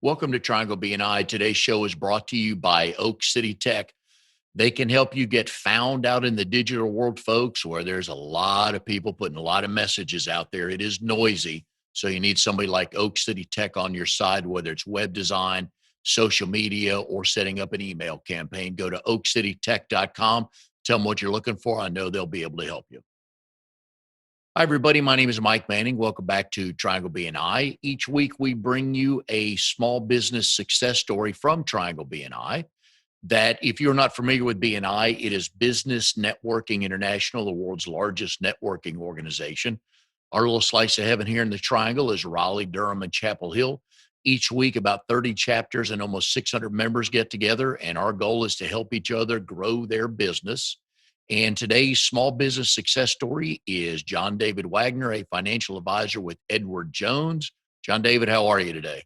Welcome to Triangle BNI. Today's show is brought to you by Oak City Tech. They can help you get found out in the digital world, folks, where there's a lot of people putting a lot of messages out there. It is noisy. So you need somebody like Oak City Tech on your side, whether it's web design, social media, or setting up an email campaign. Go to oakcitytech.com. Tell them what you're looking for. I know they'll be able to help you. Hi, everybody. My name is Mike Manning. Welcome back to Triangle BNI. Each week, we bring you a small business success story from Triangle BNI. That, if you're not familiar with BNI, it is Business Networking International, the world's largest networking organization. Our little slice of heaven here in the Triangle is Raleigh, Durham, and Chapel Hill. Each week, about 30 chapters and almost 600 members get together, and our goal is to help each other grow their business. And today's small business success story is John David Wagner, a financial advisor with Edward Jones. John David, how are you today?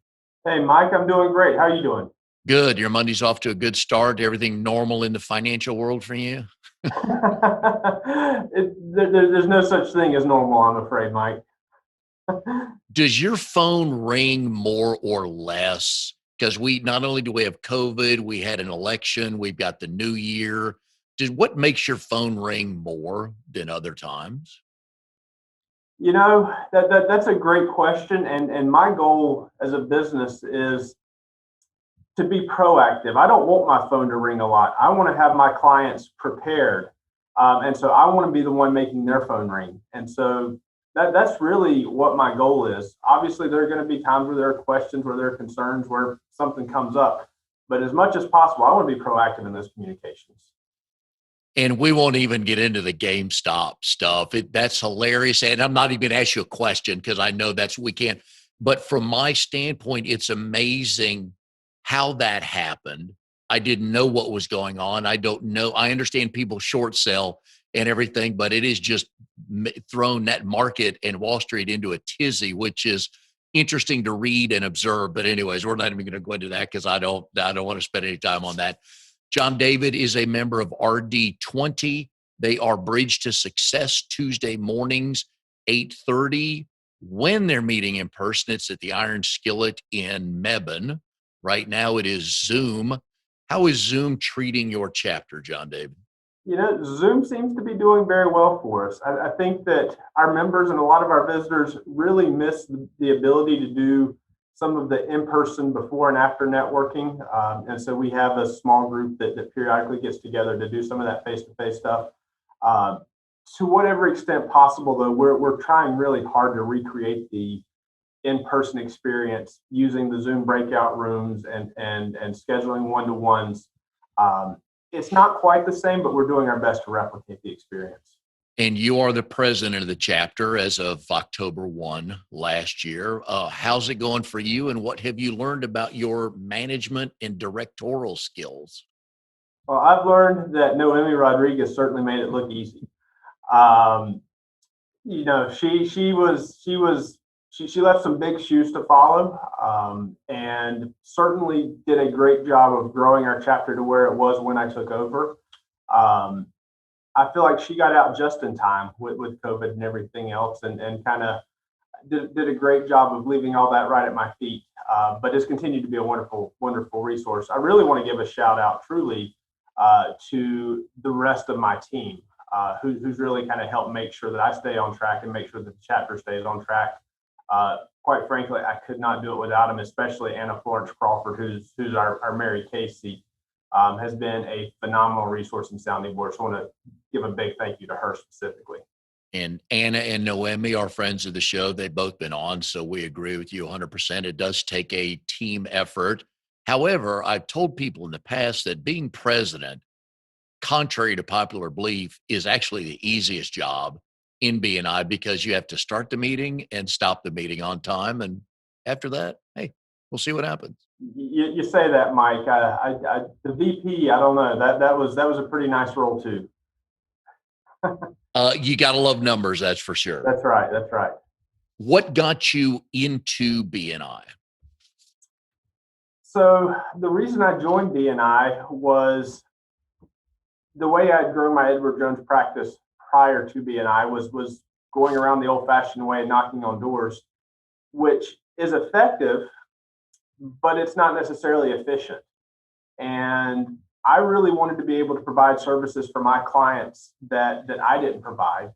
Hey, Mike, I'm doing great. How are you doing? Good. Your Monday's off to a good start. Everything normal in the financial world for you? There's no such thing as normal, I'm afraid, Mike. Does your phone ring more or less? Because we not only do we have COVID, we had an election, we've got the new year. What makes your phone ring more than other times? That's a great question. And my goal as a business is to be proactive. I don't want my phone to ring a lot. I want to have my clients prepared. And so I want to be the one making their phone ring. And so that's really what my goal is. Obviously, there are going to be times where there are questions, where there are concerns, where something comes up. But as much as possible, I want to be proactive in those communications. And we won't even get into the GameStop stuff. That's hilarious. And I'm not even going to ask you a question because I know we can't. But from my standpoint, it's amazing how that happened. I didn't know what was going on. I don't know. I understand people short sell and everything, but it is just thrown that market and Wall Street into a tizzy, which is interesting to read and observe. But anyways, we're not even going to go into that because I don't want to spend any time on that. John David is a member of RD20. They are Bridge to Success Tuesday mornings, 8:30. When they're meeting in person, it's at the Iron Skillet in Mebane. Right now it is Zoom. How is Zoom treating your chapter, John David? Zoom seems to be doing very well for us. I think that our members and a lot of our visitors really miss the ability to do some of the in-person before and after networking. And so we have a small group that periodically gets together to do some of that face-to-face stuff. To whatever extent possible, though, we're trying really hard to recreate the in-person experience using the Zoom breakout rooms and scheduling one-to-ones. It's not quite the same, but we're doing our best to replicate the experience. And you are the president of the chapter as of October 1 last year. How's it going for you, and what have you learned about your management and directorial skills? Well, I've learned that Noemi Rodriguez certainly made it look easy. She left some big shoes to follow, and certainly did a great job of growing our chapter to where it was when I took over. I feel like she got out just in time with COVID and everything else, and kind of did a great job of leaving all that right at my feet. But it's continued to be a wonderful, wonderful resource. I really want to give a shout out truly to the rest of my team, who's really kind of helped make sure that I stay on track and make sure that the chapter stays on track. Quite frankly, I could not do it without him, especially Anna Florence Crawford, who's our Mary Casey, has been a phenomenal resource and sounding board. So I want to give a big thank you to her specifically. And Anna and Noemi are friends of the show. They've both been on, so we agree with you 100%. It does take a team effort. However, I've told people in the past that being president, contrary to popular belief, is actually the easiest job in BNI because you have to start the meeting and stop the meeting on time. And after that, hey, we'll see what happens. You say that, Mike. The VP, I don't know. That was a pretty nice role too. You got to love numbers, that's for sure. That's right. That's right. What got you into BNI? So the reason I joined BNI was the way I'd grown my Edward Jones practice prior to BNI was going around the old-fashioned way, knocking on doors, which is effective, but it's not necessarily efficient. And I really wanted to be able to provide services for my clients that I didn't provide.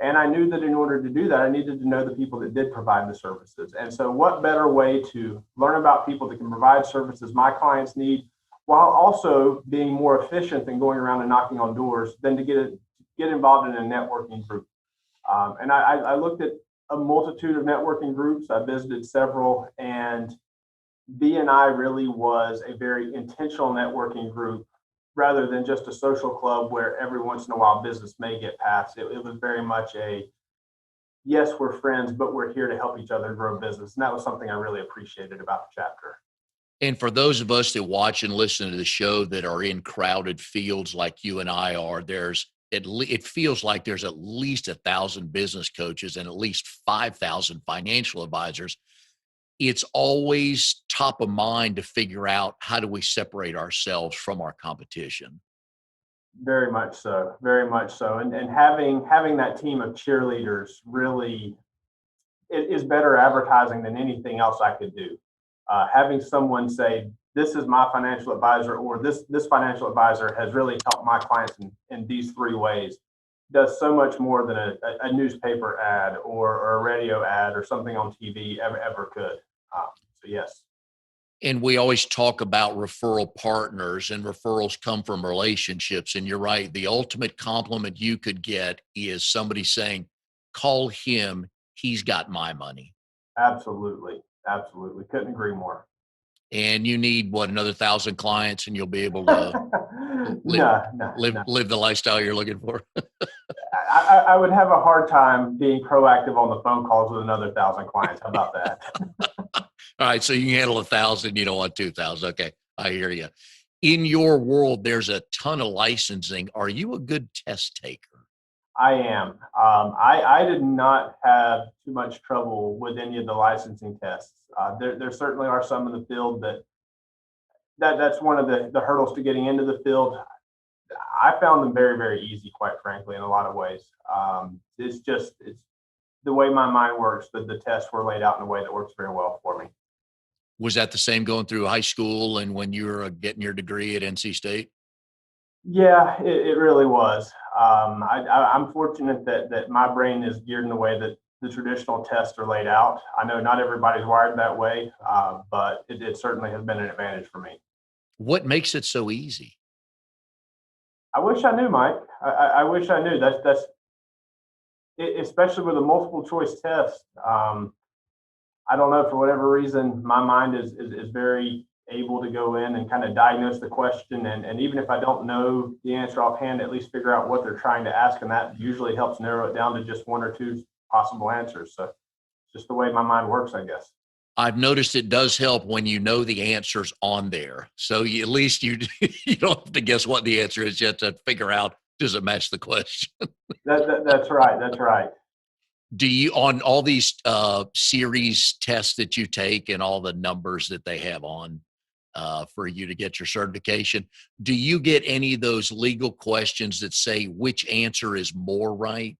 And I knew that in order to do that, I needed to know the people that did provide the services. And so, what better way to learn about people that can provide services my clients need while also being more efficient than going around and knocking on doors than to get involved in a networking group. And I looked at a multitude of networking groups. I visited several, and BNI really was a very intentional networking group rather than just a social club where every once in a while business may get passed. It was very much a yes, we're friends, but we're here to help each other grow business. And that was something I really appreciated about the chapter. And for those of us that watch and listen to the show that are in crowded fields like you and I are, it feels like there's at least 1,000 business coaches and at least 5,000 financial advisors. It's always top of mind to figure out how do we separate ourselves from our competition. Very much so, very much so. And having that team of cheerleaders really is better advertising than anything else I could do. Having someone say, "This is my financial advisor," or "This financial advisor has really helped my clients in these three ways," does so much more than a newspaper ad or a radio ad or something on TV ever could. So yes. And we always talk about referral partners, and referrals come from relationships. And you're right. The ultimate compliment you could get is somebody saying, call him. He's got my money. Absolutely. Absolutely. Couldn't agree more. And you need what, another 1,000 clients, and you'll be able to live, No. live the lifestyle you're looking for. I would have a hard time being proactive on the phone calls with another 1,000 clients. How about that? All right. So you can handle 1,000. You don't want 2,000. Okay. I hear you. In your world, there's a ton of licensing. Are you a good test taker? I am. I did not have too much trouble with any of the licensing tests. There certainly are some in the field that's one of the hurdles to getting into the field. I found them very, very easy, quite frankly, in a lot of ways. It's the way my mind works, that the tests were laid out in a way that works very well for me. Was that the same going through high school and when you were getting your degree at NC State? Yeah, it really was. I'm fortunate that my brain is geared in the way that the traditional tests are laid out. I know not everybody's wired that way, but it certainly has been an advantage for me. What makes it so easy? I wish I knew, Mike. I wish I knew. Especially with a multiple choice test. I don't know, for whatever reason, my mind is very able to go in and kind of diagnose the question. And even if I don't know the answer offhand, at least figure out what they're trying to ask. And that usually helps narrow it down to just one or two possible answers. So it's just the way my mind works, I guess. I've noticed it does help when you know the answers on there. So at least you you don't have to guess what the answer is yet to figure out, does it match the question? That's right. That's right. Do you, on all these series tests that you take and all the numbers that they have on for you to get your certification, do you get any of those legal questions that say which answer is more right?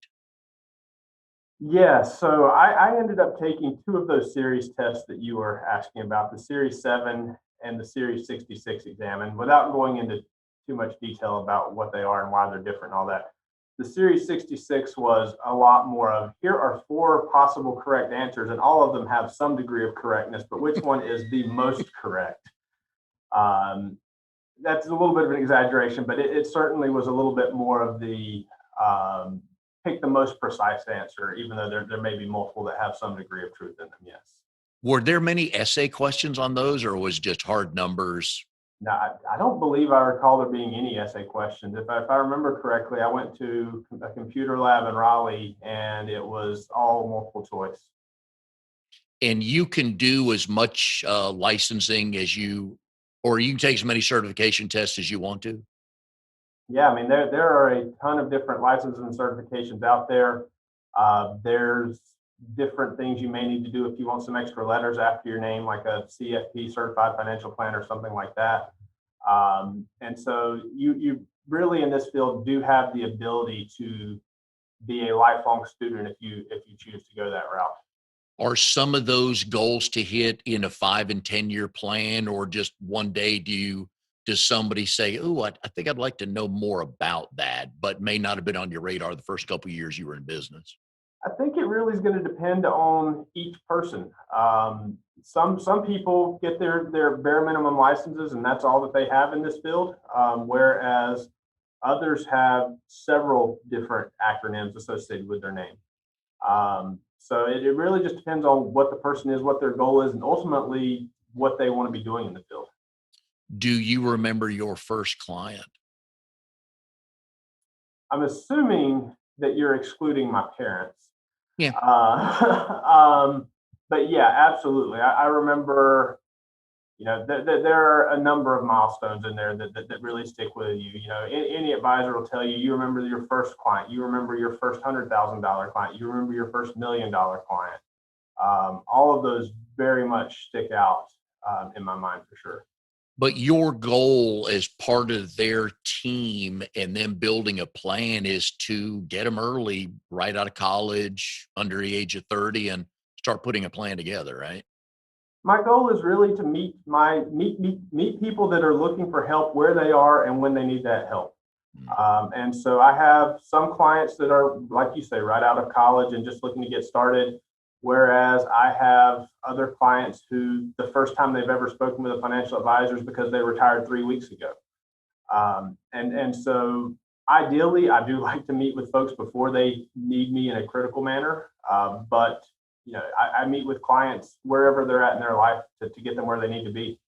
Yeah, so I ended up taking two of those series tests that you were asking about, the Series 7 and the Series 66 exam. And without going into too much detail about what they are and why they're different and all that, the Series 66 was a lot more of, here are four possible correct answers, and all of them have some degree of correctness, but which one is the most correct? Um, that's a little bit of an exaggeration, but it certainly was a little bit more of the pick the most precise answer, even though there may be multiple that have some degree of truth in them. Yes. Were there many essay questions on those, or was it just hard numbers? Now, I don't believe I recall there being any essay questions. If I remember correctly, I went to a computer lab in Raleigh, and it was all multiple choice. And you can do as much licensing as you, or you can take as many certification tests as you want to. Yeah, I mean, there are a ton of different licenses and certifications out there. There's different things you may need to do if you want some extra letters after your name, like a CFP, Certified Financial Plan, or something like that. And so you really in this field do have the ability to be a lifelong student if you choose to go that route. Are some of those goals to hit in a 5 and 10 year plan, or just one day does somebody say, oh, I think I'd like to know more about that, but may not have been on your radar the first couple of years you were in business? I think it really is going to depend on each person. Some people get their bare minimum licenses, and that's all that they have in this field. Whereas others have several different acronyms associated with their name. So it really just depends on what the person is, what their goal is, and ultimately what they want to be doing in the field. Do you remember your first client? I'm assuming that you're excluding my parents. Yeah. But yeah, absolutely. I remember, there are a number of milestones in there that really stick with you. Any advisor will tell you, you remember your first client, you remember your first $100,000 client, you remember your first $1 million client. All of those very much stick out in my mind for sure. But your goal as part of their team and them building a plan is to get them early, right out of college, under the age of 30, and start putting a plan together, right? My goal is really to meet people that are looking for help where they are and when they need that help. Mm. And so I have some clients that are, like you say, right out of college and just looking to get started. Whereas I have other clients who the first time they've ever spoken with a financial advisor is because they retired 3 weeks ago. And so ideally, I do like to meet with folks before they need me in a critical manner. But I meet with clients wherever they're at in their life to get them where they need to be.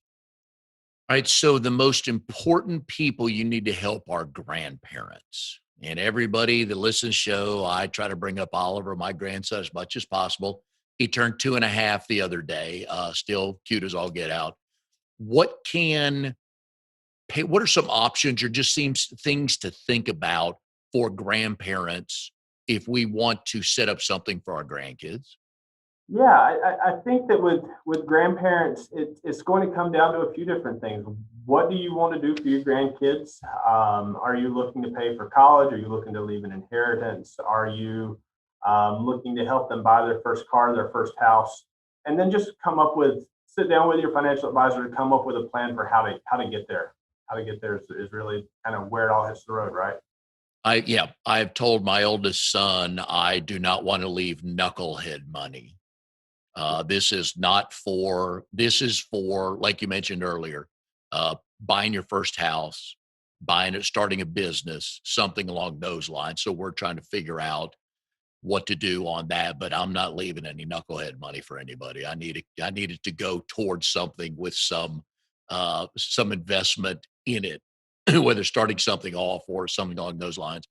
All right. So the most important people you need to help are grandparents. And everybody that listens to the show, I try to bring up Oliver, my grandson, as much as possible. He turned 2.5 the other day, still cute as all get out. What can what are some options or just seems things to think about for grandparents if we want to set up something for our grandkids? Yeah, I think that with grandparents, it's going to come down to a few different things. What do you want to do for your grandkids? Are you looking to pay for college? Are you looking to leave an inheritance? Are you looking to help them buy their first car, their first house? And then just sit down with your financial advisor to come up with a plan for how to get there. How to get there is really kind of where it all hits the road, right? Yeah, I've told my oldest son I do not want to leave knucklehead money. This is for, like you mentioned earlier, buying your first house, starting a business, something along those lines. So we're trying to figure out what to do on that, but I'm not leaving any knucklehead money for anybody. I need it to go towards something with some investment in it, whether starting something off or something along those lines.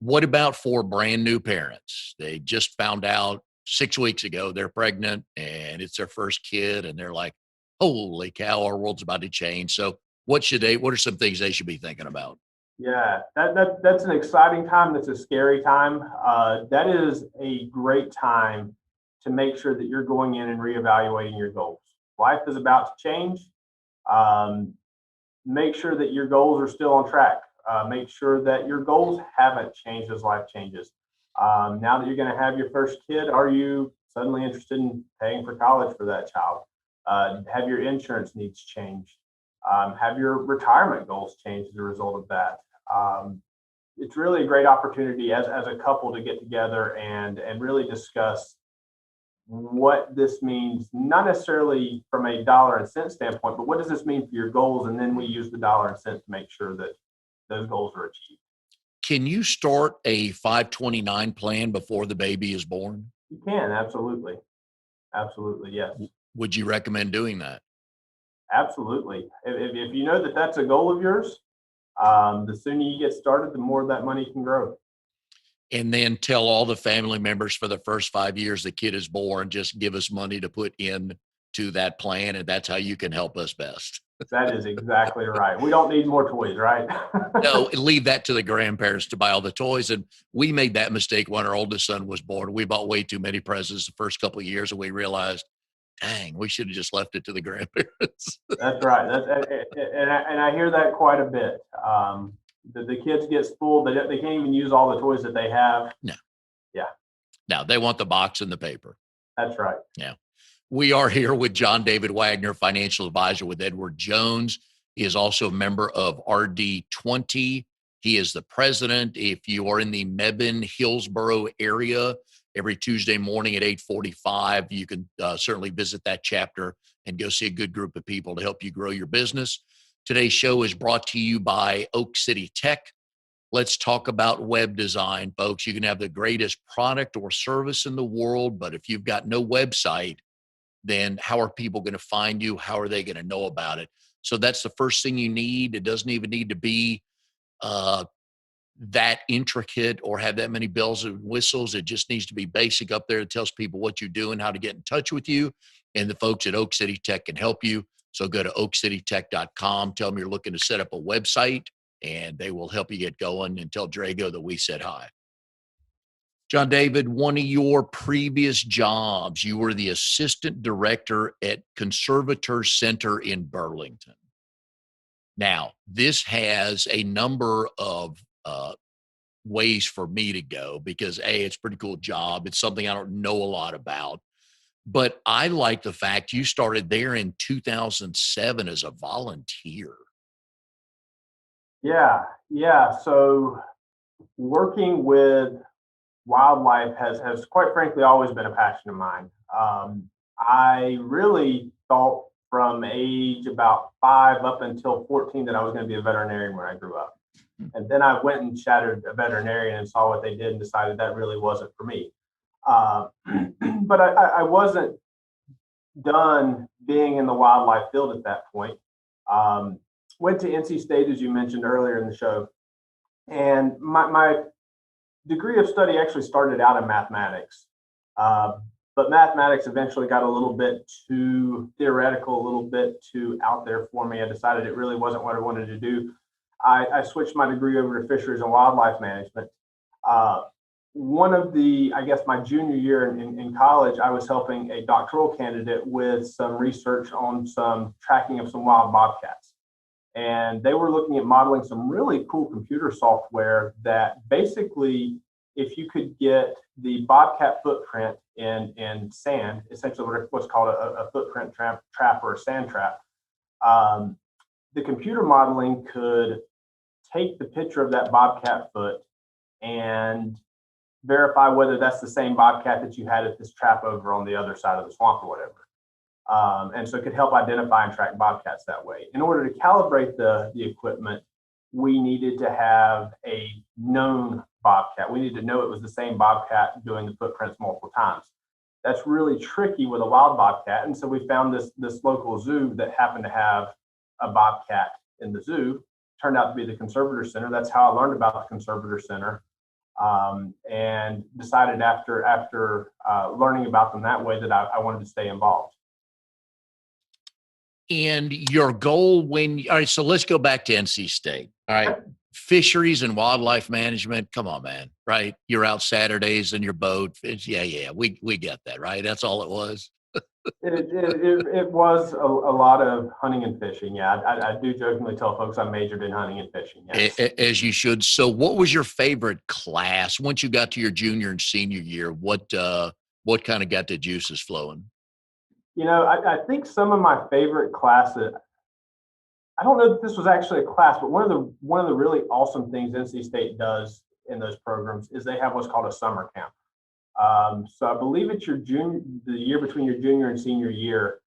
What about for brand new parents? They just found out 6 weeks ago they're pregnant and it's their first kid, and they're like, holy cow, our world's about to change. So what are some things they should be thinking about? Yeah, that's an exciting time. That's a scary time. That is a great time to make sure that you're going in and reevaluating your goals. Life is about to change. Um, Make sure that your goals are still on track. Make sure that your goals haven't changed as life changes. Now that you're going to have your first kid, are you suddenly interested in paying for college for that child? Have your insurance needs changed? Have your retirement goals changed as a result of that? It's really a great opportunity as a couple to get together and really discuss what this means, not necessarily from a dollar and cent standpoint, but what does this mean for your goals? And then we use the dollar and cent to make sure that those goals are achieved. Can you start a 529 plan before the baby is born? You can, absolutely. Absolutely, yes. Would you recommend doing that? Absolutely. If you know that that's a goal of yours, the sooner you get started, the more that money can grow. And then tell all the family members for the first 5 years the kid is born, just give us money to put in to that plan. And that's how you can help us best. That is exactly right. We don't need more toys, right? No, leave that to the grandparents to buy all the toys. And we made that mistake when our oldest son was born. We bought way too many presents the first couple of years, and we realized, dang, we should have just left it to the grandparents. That's right. And I hear that quite a bit. The kids get spoiled. They can't even use all the toys that they have. No, Yeah, no, they want the box and the paper. That's right. Yeah. We are here with John David Wagner, financial advisor with Edward Jones. He is also a member of RD20. He is the president. If you are in the Mebane, Hillsboro area, every Tuesday morning at 8:45, you can certainly visit that chapter and go see a good group of people to help you grow your business. Today's show is brought to you by Oak City Tech. Let's talk about web design, folks. You can have the greatest product or service in the world, but if you've got no website, then how are people going to find you? How are they going to know about it? So that's the first thing you need. It doesn't even need to be uh, that intricate or have that many bells and whistles. It just needs to be basic up there. It tells people what you do and how to get in touch with you. And the folks at Oak City Tech can help you. So go to oakcitytech.com. Tell them you're looking to set up a website, and they will help you get going, and tell Drago that we said hi. John David, one of your previous jobs, you were the assistant director at Conservator Center in Burlington. Now, this has a number of ways for me to go because A, it's a pretty cool job. It's something I don't know a lot about. But I like the fact you started there in 2007 as a volunteer. Yeah. So working with wildlife has quite frankly always been a passion of mine. I really thought from age about 5 up until 14 that I was going to be a veterinarian when I grew up. And then I went and shadowed a veterinarian and saw what they did and decided that really wasn't for me. Uh, but I wasn't done being in the wildlife field at that point. Um, Went to NC State, as you mentioned earlier in the show. And my degree of study actually started out in mathematics. But mathematics eventually got a little bit too theoretical, a little bit too out there for me. I decided it really wasn't what I wanted to do. I switched my degree over to fisheries and wildlife management. One of I guess my junior year in college, I was helping a doctoral candidate with some research on some tracking of some wild bobcats. And they were looking at modeling some really cool computer software that basically, if you could get the bobcat footprint in sand, essentially what's called a footprint trap or a sand trap, the computer modeling could take the picture of that bobcat foot and verify whether that's the same bobcat that you had at this trap over on the other side of the swamp or whatever. And so it could help identify and track bobcats that way. In order to calibrate the equipment, we needed to have a known bobcat. We needed to know it was the same bobcat doing the footprints multiple times. That's really tricky with a wild bobcat. And so we found this local zoo that happened to have a bobcat in the zoo. Turned out to be the Conservator Center. That's how I learned about the Conservator Center. And decided after learning about them that way that I wanted to stay involved. And your goal all right, so let's go back to NC State. All right. Fisheries and wildlife management. Come on, man. Right. You're out Saturdays in your boat. Yeah. We get that. Right. That's all it was. It was a lot of hunting and fishing. Yeah. I do jokingly tell folks I majored in hunting and fishing. Yes. As you should. So what was your favorite class once you got to your junior and senior year? What kind of got the juices flowing? I think some of my favorite classes, I don't know if this was actually a class, but one of the really awesome things NC State does in those programs is they have what's called a summer camp. So I believe it's the year between your junior and senior year.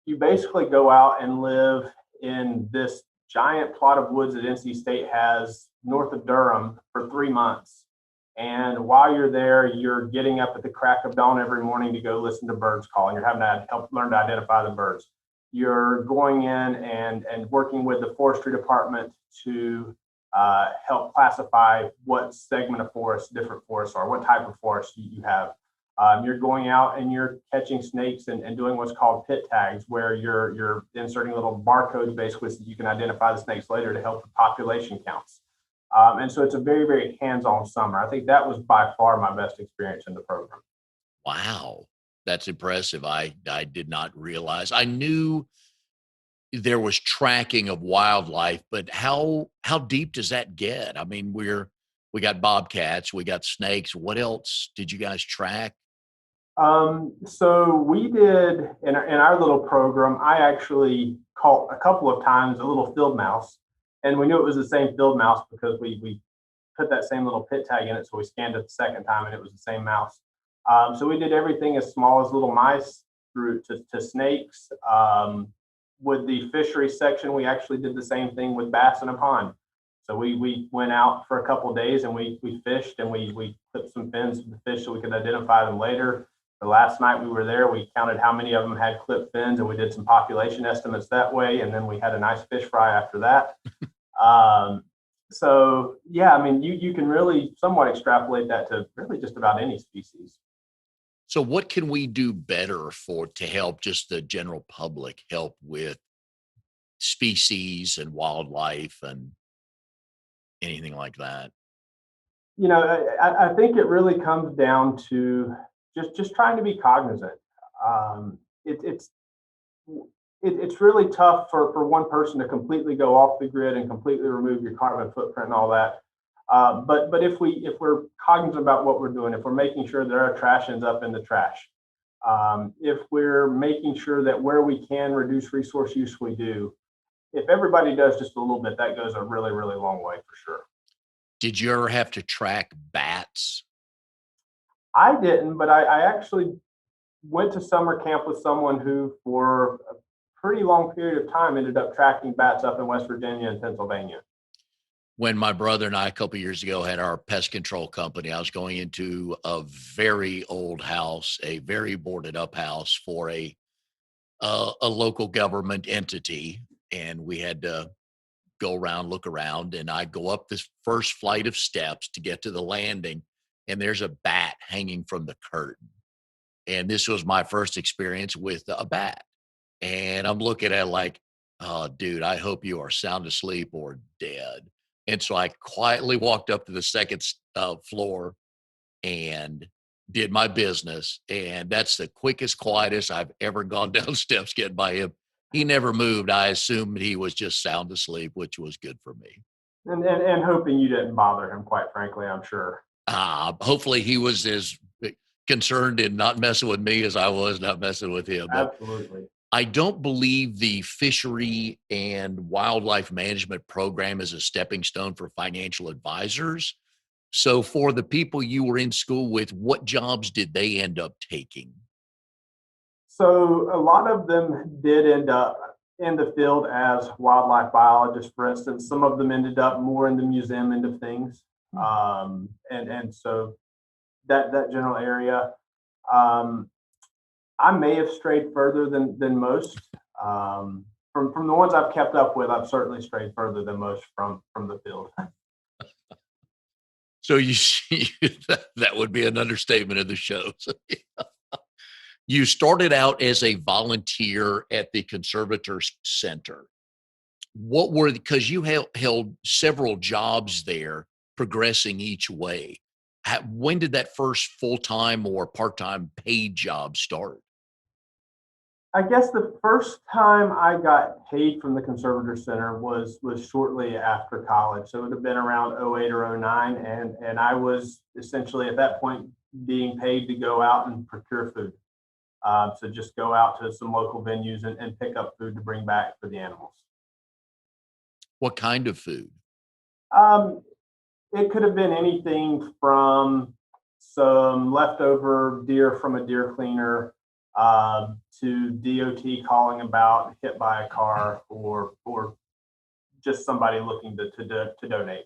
You basically go out and live in this giant plot of woods that NC State has north of Durham for 3 months. And while you're there, you're getting up at the crack of dawn every morning to go listen to birds call, and you're having to help learn to identify the birds. You're going in and working with the forestry department to help classify what segment of forest different forests are, what type of forest you have. You're going out and you're catching snakes and doing what's called pit tags, where you're inserting little barcodes basically so you can identify the snakes later to help with population counts. And so it's a very, very hands-on summer. I think that was by far my best experience in the program. Wow. That's impressive. I did not realize. I knew there was tracking of wildlife, but how deep does that get? I mean, we got bobcats, we got snakes. What else did you guys track? So we did in our little program, I actually caught a couple of times a little field mouse, and we knew it was the same field mouse because we put that same little pit tag in it. So we scanned it the second time and it was the same mouse. So we did everything as small as little mice through to snakes. With the fishery section, we actually did the same thing with bass in a pond. So we went out for a couple of days and we fished and we put some fins to the fish so we could identify them later. The last night we were there, we counted how many of them had clipped fins and we did some population estimates that way. And then we had a nice fish fry after that. Um, so yeah, I mean, you can really somewhat extrapolate that to really just about any species. So what can we do better to help just the general public help with species and wildlife and anything like that? I think it really comes down to just trying to be cognizant. Um, it, it's it's really tough for one person to completely go off the grid and completely remove your carbon footprint and all that. But if we're cognizant about what we're doing, if we're making sure that our trash ends up in the trash, if we're making sure that where we can reduce resource use, we do. If everybody does just a little bit, that goes a really, really long way for sure. Did you ever have to track bats? I didn't, but I actually went to summer camp with someone who, for a pretty long period of time, ended up tracking bats up in West Virginia and Pennsylvania. When my brother and I, a couple of years ago, had our pest control company, I was going into a very old house, a very boarded up house for a local government entity, and we had to go around, look around, and I go up this first flight of steps to get to the landing, and there's a bat hanging from the curtain. And this was my first experience with a bat. And I'm looking at it like, oh, dude, I hope you are sound asleep or dead. And so I quietly walked up to the second floor and did my business. And that's the quickest, quietest I've ever gone down steps getting by him. He never moved. I assumed he was just sound asleep, which was good for me. And hoping you didn't bother him, quite frankly, I'm sure. Hopefully he was as concerned in not messing with me as I was not messing with him. But Absolutely. I don't believe the fishery and wildlife management program is a stepping stone for financial advisors. So, for the people you were in school with, what jobs did they end up taking? So a lot of them did end up in the field as wildlife biologists, for instance. Some of them ended up more in the museum end of things. And so that general area. Um, I may have strayed further than most. From the ones I've kept up with, I've certainly strayed further than most from the field. So, you see, that would be an understatement of the show. So, you started out as a volunteer at the Conservators Center. What were, because you held several jobs there, progressing each way. When did that first full time or part time paid job start? I guess the first time I got paid from the Conservator Center was shortly after college. So it would have been around '08 or '09. And I was essentially at that point being paid to go out and procure food. So just go out to some local venues and pick up food to bring back for the animals. What kind of food? Um, it could have been anything from some leftover deer from a deer cleaner to DOT calling about hit by a car or just somebody looking to donate.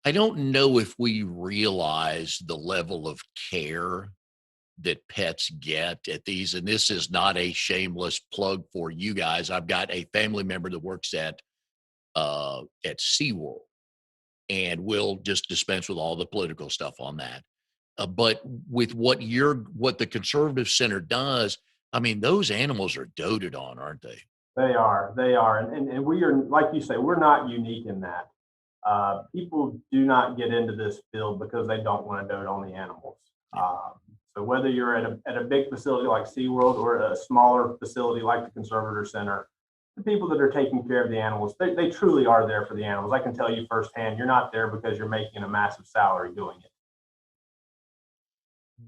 I don't know if we realize the level of care that pets get at these. And this is not a shameless plug for you guys. I've got a family member that works at SeaWorld, and we'll just dispense with all the political stuff on that. But with what the Conservative Center does, I mean, those animals are doted on, aren't they? They are, and we are, like you say, we're not unique in that. People do not get into this field because they don't want to dote on the animals. Yeah. So whether you're at a big facility like SeaWorld or a smaller facility like the Conservator Center, the people that are taking care of the animals, they truly are there for the animals. I can tell you firsthand, you're not there because you're making a massive salary doing it.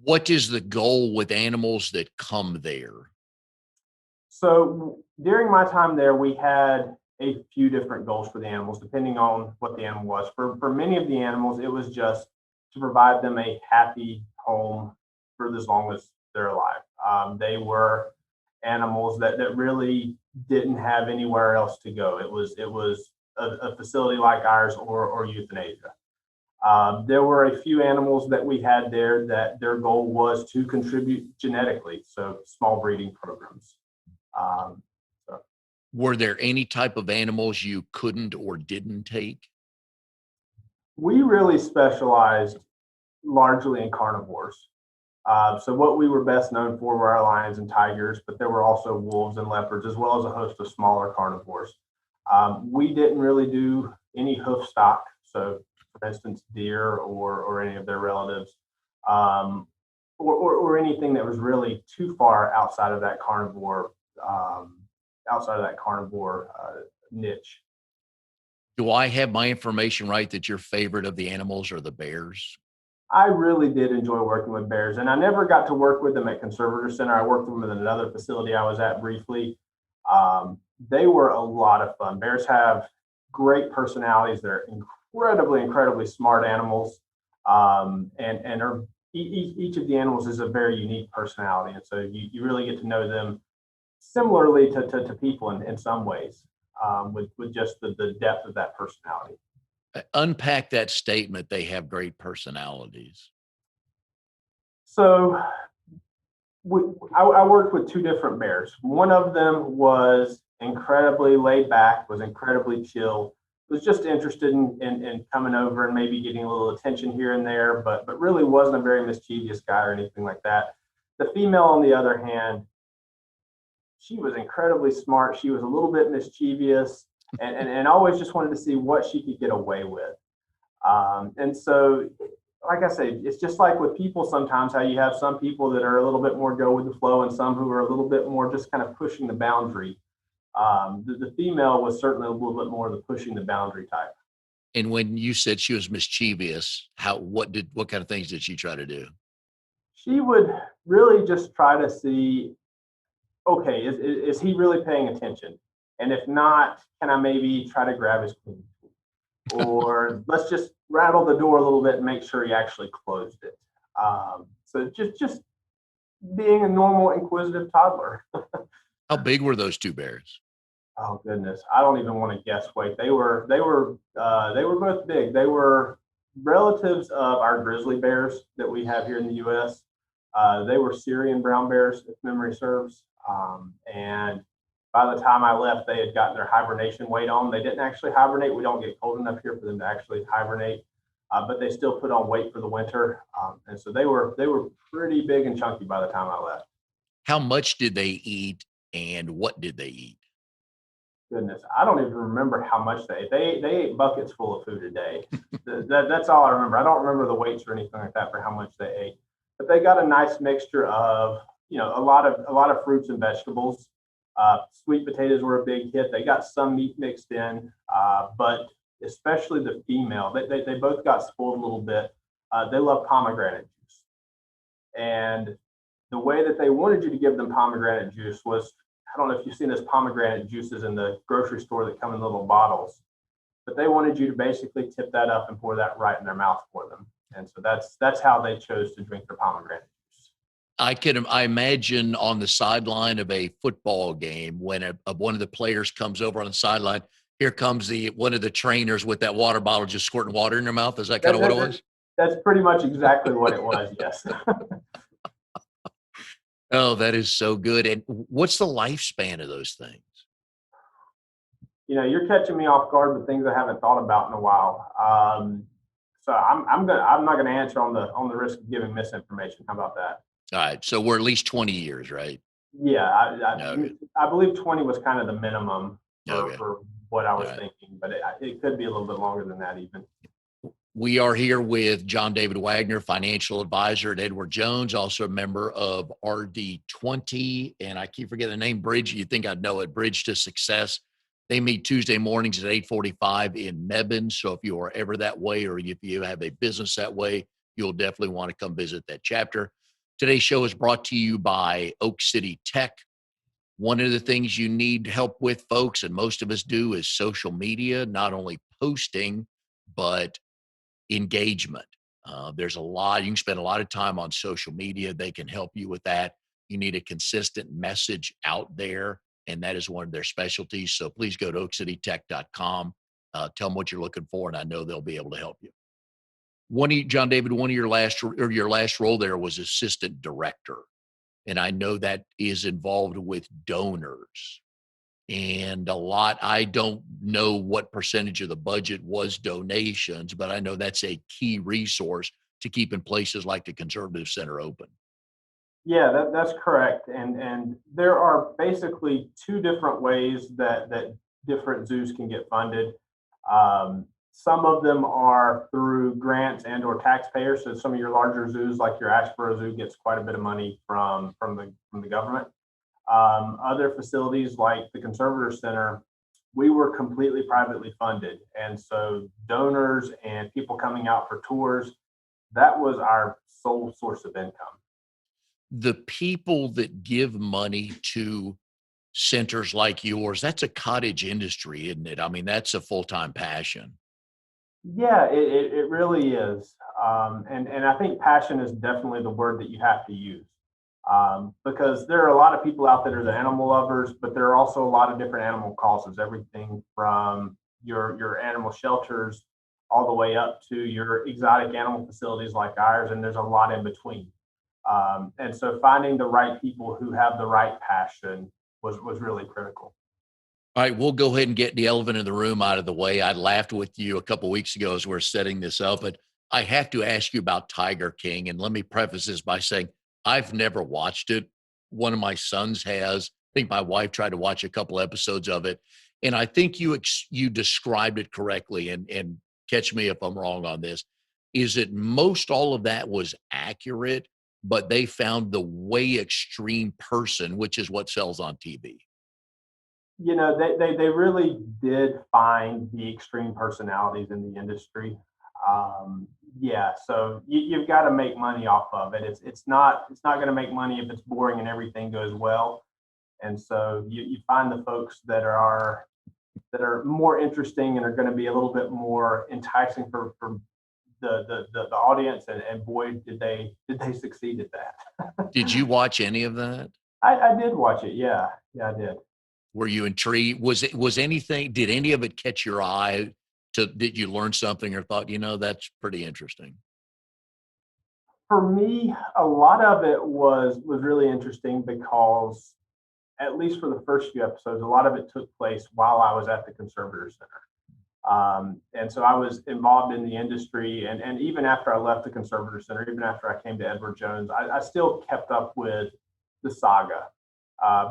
What is the goal with animals that come there? So during my time there, we had a few different goals for the animals, depending on what the animal was. For many of the animals, it was just to provide them a happy home for as long as they're alive. They were animals that really didn't have anywhere else to go. It was a facility like ours or euthanasia. There were a few animals that we had there that their goal was to contribute genetically, so small breeding programs. Um, so Were there any type of animals you couldn't or didn't take? we really specialized largely in carnivores. So what we were best known for were our lions and tigers, but there were also wolves and leopards, as well as a host of smaller carnivores. We didn't really do any hoof stock, so for instance, deer or any of their relatives, um, or anything that was really too far um, outside of that carnivore niche. Do I have my information right that your favorite of the animals are the bears? I really did enjoy working with bears, and I never got to work with them at Conservator Center. I worked with them at another facility I was at briefly. They were a lot of fun. Bears have great personalities. They're incredibly smart animals, and are each of the animals is a very unique personality, and so you really get to know them similarly to people in some ways, with just the depth of that personality. Unpack that statement. They have great personalities. So I worked with two different bears. One of them was incredibly laid back, was incredibly chill, was just interested in coming over and maybe getting a little attention here and there, but really wasn't a very mischievous guy or anything like that. The female, on the other hand, she was incredibly smart. She was a little bit mischievous and always just wanted to see what she could get away with. And so, like I say, it's just like with people sometimes, how you have some people that are a little bit more go with the flow and some who are a little bit more just kind of pushing the boundary. The female was certainly a little bit more of the pushing the boundary type. And when you said she was mischievous, what kind of things did she try to do? She would really just try to see, okay, is he really paying attention? And if not, can I maybe try to grab his clean? Or let's just rattle the door a little bit and make sure he actually closed it. So just being a normal inquisitive toddler. How big were those two bears? Oh goodness, I don't even want to guess weight. They were both big. They were relatives of our grizzly bears that we have here in the U.S. They were Syrian brown bears, if memory serves. And by the time I left, they had gotten their hibernation weight on. They didn't actually hibernate. We don't get cold enough here for them to actually hibernate, but they still put on weight for the winter. And so they were pretty big and chunky by the time I left. How much did they eat and what did they eat? Goodness, I don't even remember how much they ate. They ate buckets full of food a day. That's all I remember. I don't remember the weights or anything like that for how much they ate. But they got a nice mixture of a lot of fruits and vegetables. Sweet potatoes were a big hit. They got some meat mixed in, but especially the female, they both got spoiled a little bit. They love pomegranate juice, and the way that they wanted you to give them pomegranate juice was, I don't know if you've seen those pomegranate juices in the grocery store that come in little bottles, but they wanted you to basically tip that up and pour that right in their mouth for them. And so that's how they chose to drink their pomegranate juice. I imagine on the sideline of a football game when one of the players comes over on the sideline, here comes the one of the trainers with that water bottle just squirting water in their mouth. Is that kind That, of what that, it that, was? that's pretty much exactly what it was. Yes. Oh, that is so good. And what's the lifespan of those things? You're catching me off guard with things I haven't thought about in a while. So I'm not gonna answer on the risk of giving misinformation. How about that? All right. So we're at least 20 years, right? Yeah, Okay. I believe 20 was kind of the minimum for Okay. what I All was right. thinking, but it could be a little bit longer than that even. We are here with John David Wagner, financial advisor at Edward Jones, also a member of RD20. And I keep forgetting the name, Bridge. You think I'd know it, Bridge to Success. They meet Tuesday mornings at 8:45 in Mebane. So if you are ever that way, or if you have a business that way, you'll definitely want to come visit that chapter. Today's show is brought to you by Oak City Tech. One of the things you need help with, folks, and most of us do, is social media, not only posting, but engagement. There's a lot, you can spend a lot of time on social media. They can help you with that. You need a consistent message out there, and that is one of their specialties. So please go to oakcitytech.com. Tell them what you're looking for, and I know they'll be able to help you. John David, one of your last role there was assistant director. And I know that is involved with donors. And I don't know what percentage of the budget was donations, but I know that's a key resource to keeping places like the Conservative Center open. Yeah, that's correct. And there are basically two different ways that different zoos can get funded. Some of them are through grants and or taxpayers. So some of your larger zoos, like your Asheboro Zoo, gets quite a bit of money from the government. Other facilities like the Conservator Center, we were completely privately funded. And so donors and people coming out for tours, that was our sole source of income. The people that give money to centers like yours, that's a cottage industry, isn't it? I mean, that's a full-time passion. Yeah, it really is. And I think passion is definitely the word that you have to use. Because there are a lot of people out there that are animal lovers, but there are also a lot of different animal causes, everything from your animal shelters all the way up to your exotic animal facilities like ours, and there's a lot in between. And so finding the right people who have the right passion was really critical. All right, we'll go ahead and get the elephant in the room out of the way. I laughed with you a couple weeks ago as we're setting this up, but I have to ask you about Tiger King. And let me preface this by saying I've never watched it. One of my sons has. I think my wife tried to watch a couple episodes of it, and I think you described it correctly. And catch me if I'm wrong on this. Is it most all of that was accurate, but they found the way extreme person, which is what sells on TV? They really did find the extreme personalities in the industry. Yeah, so you've got to make money off of it. It's not going to make money if it's boring and everything goes well. And so you find the folks that are more interesting and are going to be a little bit more enticing for the audience. And boy, did they succeed at that. Did you watch any of that? I did watch it. Yeah, I did. Were you intrigued? Did any of it catch your eye? Did you learn something or thought, that's pretty interesting? For me, a lot of it was really interesting because, at least for the first few episodes, a lot of it took place while I was at the Conservator Center. And so I was involved in the industry. And even after I left the Conservator Center, even after I came to Edward Jones, I still kept up with the saga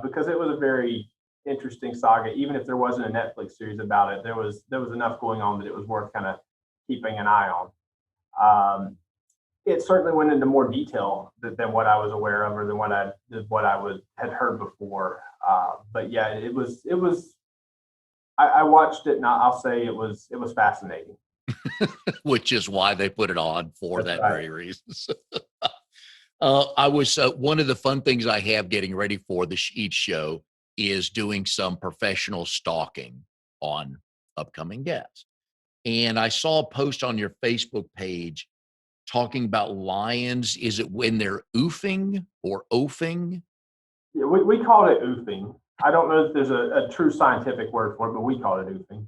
because it was a very interesting saga. Even if there wasn't a Netflix series about it, there was enough going on that it was worth kind of keeping an eye on. It certainly went into more detail than what I was aware of, or than what had heard before. But yeah, it was. I watched it, and I'll say it was fascinating. Which is why they put it on for That's that right. very reason. I was one of the fun things I have getting ready for each show is doing some professional stalking on upcoming guests. And I saw a post on your Facebook page talking about lions. Is it when they're oofing or oafing? Yeah, we called it oofing. I don't know if there's a true scientific word for it, but we call it oofing.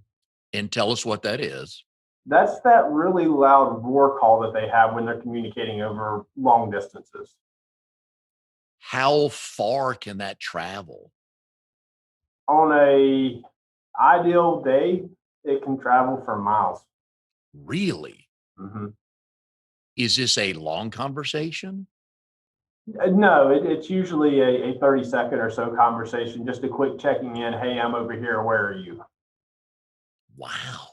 And tell us what that is. That's that really loud roar call that they have when they're communicating over long distances. How far can that travel? On a ideal day, it can travel for miles. Really? Hmm. Is this a long conversation? No, it's usually a 30-second or so conversation, just a quick checking in. Hey, I'm over here. Where are you? Wow.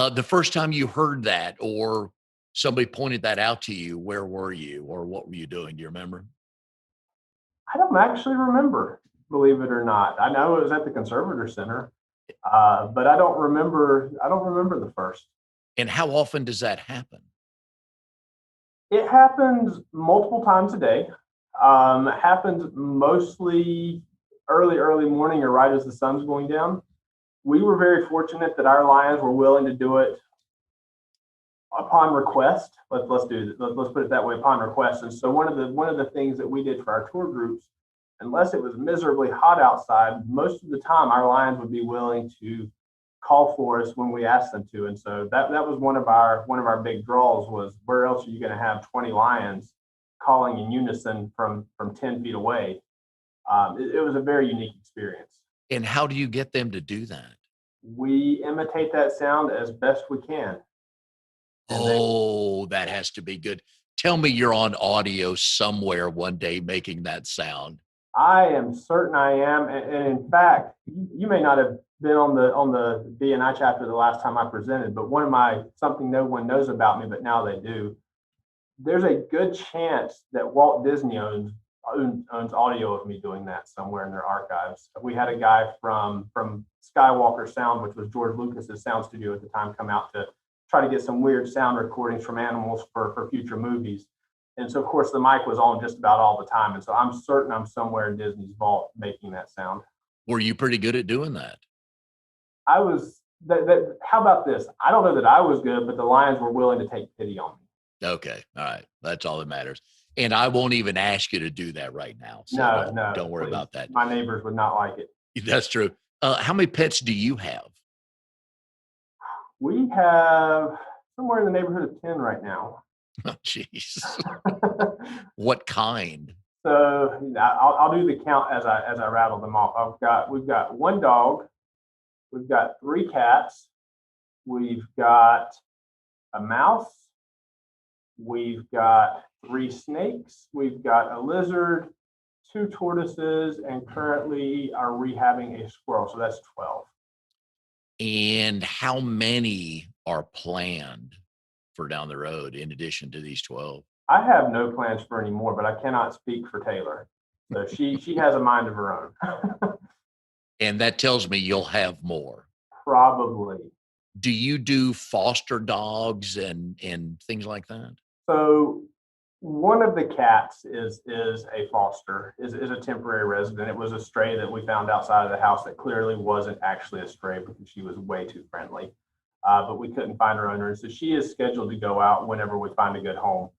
The first time you heard that or somebody pointed that out to you, where were you or what were you doing? Do you remember? I don't actually remember, believe it or not. I know it was at the Conservator Center, but I don't remember. I don't remember the first. And how often does that happen? It happens multiple times a day. Happens mostly early morning or right as the sun's going down. We were very fortunate that our lions were willing to do it upon request. Let's put it that way, upon request. And so one of the things that we did for our tour groups, unless it was miserably hot outside, most of the time our lions would be willing to call for us when we asked them to. And so that was one of our big draws was, where else are you going to have 20 lions calling in unison from 10 feet away? It was a very unique experience. And how do you get them to do that? We imitate that sound as best we can. Oh, that has to be good. Tell me you're on audio somewhere one day making that sound. I am certain I am, and in fact, you may not have been on the BNI chapter the last time I presented, but something no one knows about me, but now they do. There's a good chance that Walt Disney owns audio of me doing that somewhere in their archives. We had a guy from Skywalker Sound, which was George Lucas's sound studio at the time, come out to try to get some weird sound recordings from animals for future movies. And so, of course, the mic was on just about all the time. And so I'm certain I'm somewhere in Disney's vault making that sound. Were you pretty good at doing that? I was, how about this? I don't know that I was good, but the Lions were willing to take pity on me. Okay. All right. That's all that matters. And I won't even ask you to do that right now. So No, don't worry please. about that. My neighbors would not like it. That's true. How many pets do you have? We have somewhere in the neighborhood of 10 right now. Oh, jeez. What kind? So I'll do the count as I rattle them off. We've got one dog, we've got 3 cats, we've got a mouse, we've got 3 snakes, we've got a lizard, 2 tortoises, and currently are rehabbing a squirrel. So that's 12. And how many are planned for down the road in addition to these 12? I have no plans for any more, but I cannot speak for Taylor. So she has a mind of her own. And that tells me you'll have more. Probably. Do you do foster dogs and things like that? So one of the cats is a foster, is a temporary resident. It was a stray that we found outside of the house that clearly wasn't actually a stray because she was way too friendly. But we couldn't find her owner. So she is scheduled to go out whenever we find a good home.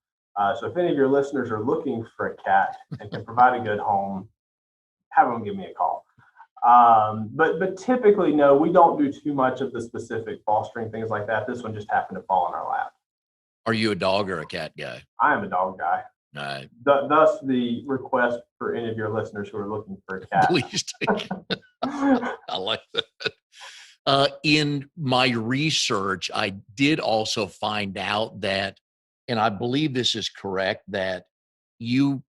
So if any of your listeners are looking for a cat and can provide a good home, have them give me a call. But typically, no, we don't do too much of the specific fostering, things like that. This one just happened to fall in our lap. Are you a dog or a cat guy? I am a dog guy. All right. Thus the request for any of your listeners who are looking for a cat. Please take it. I like that. In my research, I did also find out that, and I believe this is correct, that you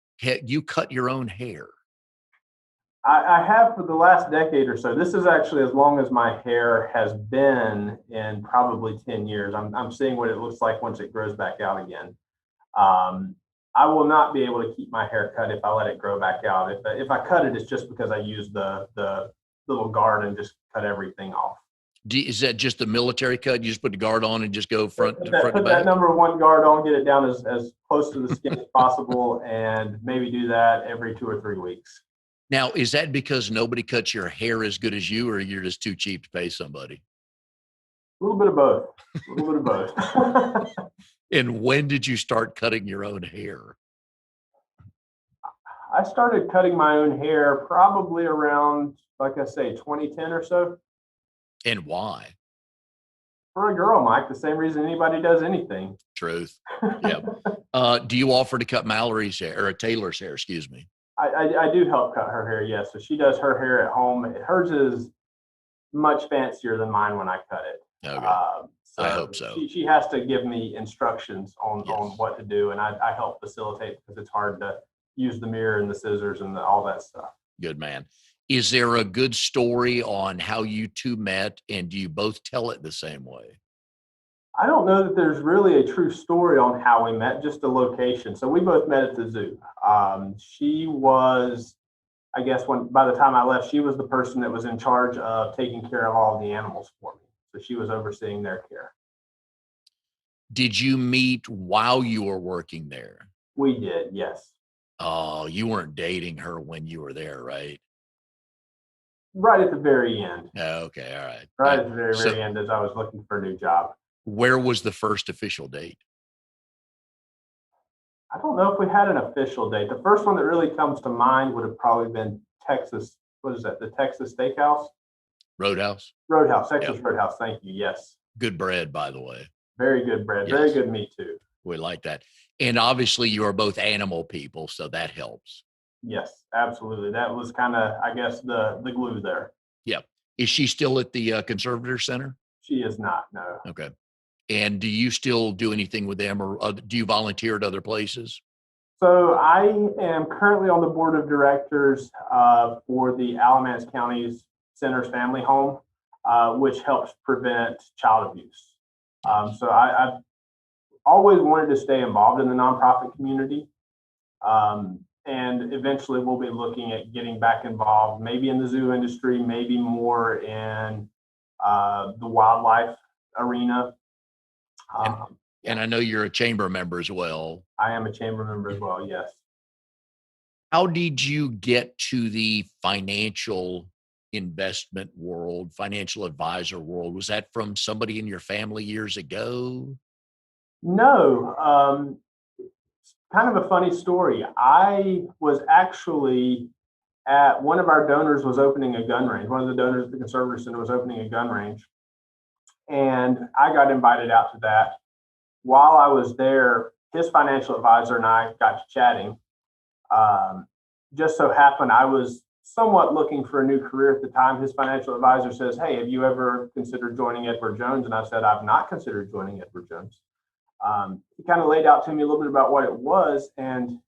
cut your own hair. I have for the last decade or so. This is actually as long as my hair has been in probably 10 years. I'm seeing what it looks like once it grows back out again. I will not be able to keep my hair cut if I let it grow back out. If I cut it, it's just because I use the little guard and just cut everything off. Is that just the military cut? You just put the guard on and just go front to Put back? that number 1 guard on, get it down as close to the skin as possible, and maybe do that every 2 or 3 weeks. Now, is that because nobody cuts your hair as good as you, or you're just too cheap to pay somebody? A little bit of both. A little bit of both. And when did you start cutting your own hair? I started cutting my own hair probably around, like I say, 2010 or so. And why? For a girl, Mike, the same reason anybody does anything. Truth. Yeah. Do you offer to cut Mallory's hair or Taylor's hair? Excuse me. I do help cut her hair, yes. So she does her hair at home. Hers is much fancier than mine when I cut it. Okay. So I hope so. She has to give me instructions on Yes. what to do, and I help facilitate because it's hard to use the mirror and the scissors and all that stuff. Good man. Is there a good story on how you two met, and do you both tell it the same way? I don't know that there's really a true story on how we met, just a location. So we both met at the zoo. She was, I guess, by the time I left, she was the person that was in charge of taking care of all of the animals for me. So she was overseeing their care. Did you meet while you were working there? We did, yes. Oh, you weren't dating her when you were there, right? Right at the very end. Okay, all right. Right at the very, So very end as I was looking for a new job. where was the first official date? I don't know if we had an official date. The first one that really comes to mind would have probably been Texas. What is that? The Texas Steakhouse? Roadhouse? Roadhouse, Yeah. Texas Roadhouse. Thank you. Yes. Good bread, by the way. Very good bread. Very Yes, good meat too. we like that. And obviously, you are both animal people, so that helps. Yes, absolutely. That was kind of, I guess, the glue there. Yeah. Is she still at the Conservator Center? She is not. No. Okay. And do you still do anything with them, or do you volunteer at other places? So I am currently on the board of directors for the Alamance County's Center's Family Home, which helps prevent child abuse. I've always wanted to stay involved in the nonprofit community. And eventually we'll be looking at getting back involved, maybe in the zoo industry, maybe more in the wildlife arena. And, Yeah, and I know you're a chamber member as well. I am a chamber member as well. Yes. How did you get to the financial investment world, financial advisor world? Was that from somebody in your family years ago? No, kind of a funny story. I was actually at one of our donors was opening a gun range. One of the donors at the Conservative Center was opening a gun range. And I got invited out to that. While I was there, his financial advisor and I got to chatting. Um, just so happened I was somewhat looking for a new career at the time. His financial advisor says, "Hey, have you ever considered joining Edward Jones?" And I said, "I've not considered joining Edward Jones." He kind of laid out to me a little bit about what it was, and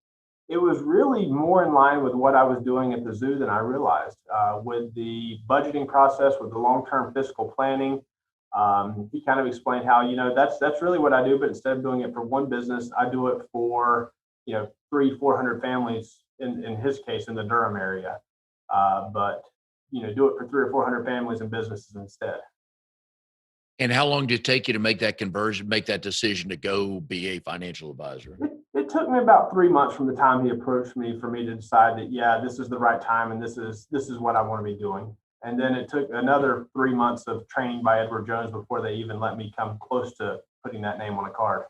it was really more in line with what I was doing at the zoo than I realized. With the budgeting process, with the long-term fiscal planning, he kind of explained how that's really what I do, but instead of doing it for one business, I do it for 300-400 families in his case in the Durham area, but do it for 300 or 400 families and businesses instead. And how long did it take you to make that conversion, make that decision to go be a financial advisor? It took me about 3 months from the time he approached me for me to decide that, yeah, this is the right time and this is what I want to be doing. And then it took another 3 months of training by Edward Jones before they even let me come close to putting that name on a card.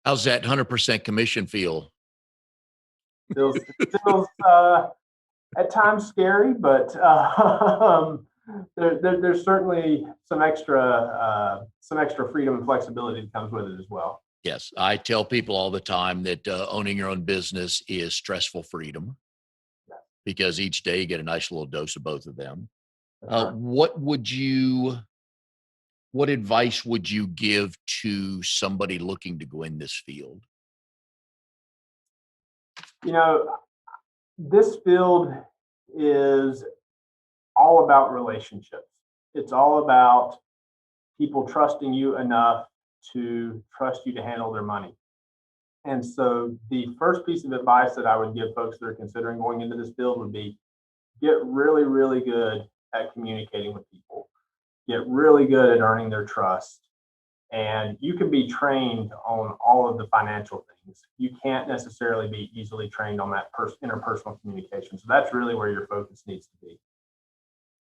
How's that 100% commission feel? Feels at times scary, but there's certainly some extra freedom and flexibility that comes with it as well. Yes. I tell people all the time that owning your own business is stressful freedom because each day you get a nice little dose of both of them. Right. What advice would you give to somebody looking to go in this field? You know, this field is all about relationships. It's all about people trusting you enough to trust you to handle their money. And so the first piece of advice that I would give folks that are considering going into this field would be get really, really good at communicating with people, get really good at earning their trust. And you can be trained on all of the financial things. You can't necessarily be easily trained on that interpersonal communication. So that's really where your focus needs to be.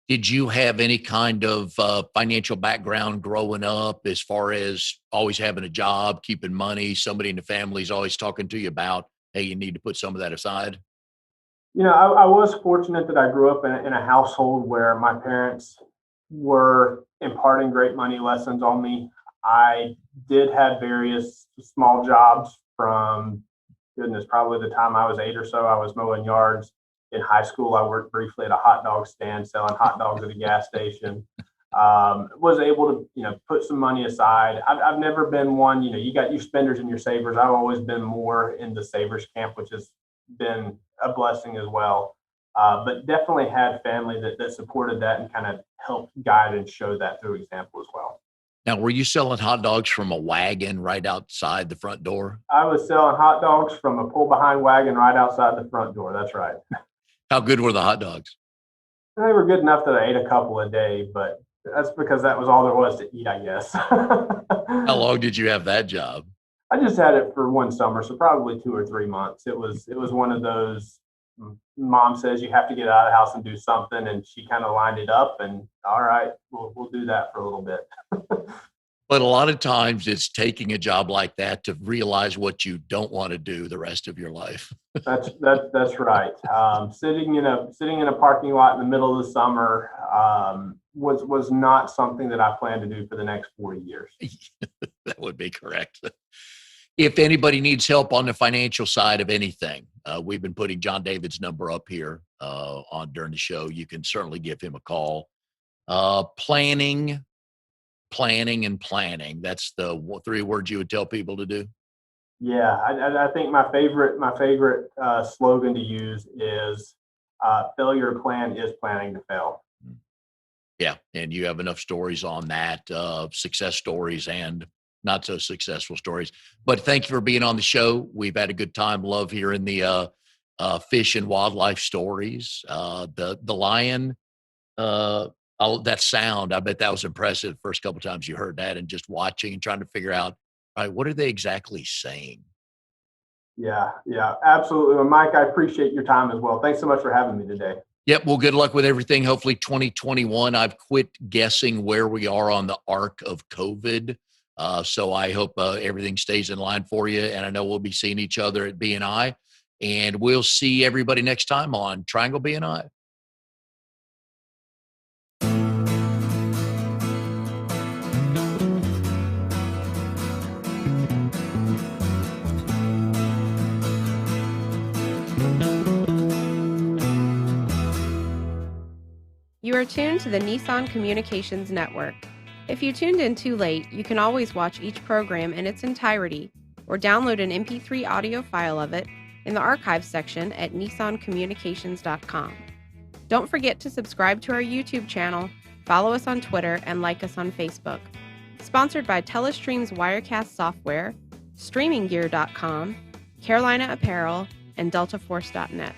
Did you have any kind of financial background growing up as far as always having a job, keeping money? Somebody in the family is always talking to you about, hey, you need to put some of that aside? I was fortunate that I grew up in a household where my parents were imparting great money lessons on me. I did have various small jobs from goodness, probably the time I was 8 or so. I was mowing yards. In high school, I worked briefly at a hot dog stand selling hot dogs at a gas station. Was able to put some money aside. I've never been one. You got your spenders and your savers. I've always been more in the savers camp, which has been a blessing as well. But definitely had family that supported that and kind of helped guide and show that through example as well. Now, were you selling hot dogs from a wagon right outside the front door? I was selling hot dogs from a pull behind wagon right outside the front door. That's right. How good were the hot dogs? They were good enough that I ate a couple a day, but That's because that was all there was to eat, I guess. How long did you have that job? I just had it for one summer, so probably 2 or 3 months. It was one of those. Mom says you have to get out of the house and do something, and she kind of lined it up. And all right, we'll do that for a little bit. But a lot of times it's taking a job like that to realize what you don't want to do the rest of your life. That's right. Sitting in a parking lot in the middle of the summer was not something that I plan to do for the next 40 years. That would be correct. If anybody needs help on the financial side of anything, we've been putting John David's number up here on during the show. You can certainly give him a call. Planning, and planning. That's the three words you would tell people to do. Yeah, I think my favorite slogan to use is failure to plan is planning to fail. Yeah, and you have enough stories on that, success stories and not so successful stories. But thank you for being on the show. We've had a good time. Love hearing the fish and wildlife stories. The lion, that sound, I bet that was impressive first couple times you heard that, and just watching and trying to figure out, all right, what are they exactly saying? Yeah, absolutely. Well, Mike, I appreciate your time as well. Thanks so much for having me today. Yep. Well, good luck with everything. Hopefully 2021, I've quit guessing where we are on the arc of COVID. So I hope everything stays in line for you. And I know we'll be seeing each other at BNI, and we'll see everybody next time on Triangle BNI. You are tuned to the Nissan Communications Network. If you tuned in too late, you can always watch each program in its entirety or download an MP3 audio file of it in the archives section at nissancommunications.com. Don't forget to subscribe to our YouTube channel, follow us on Twitter, and like us on Facebook. Sponsored by Telestream's Wirecast software, StreamingGear.com, Carolina Apparel, and DeltaForce.net.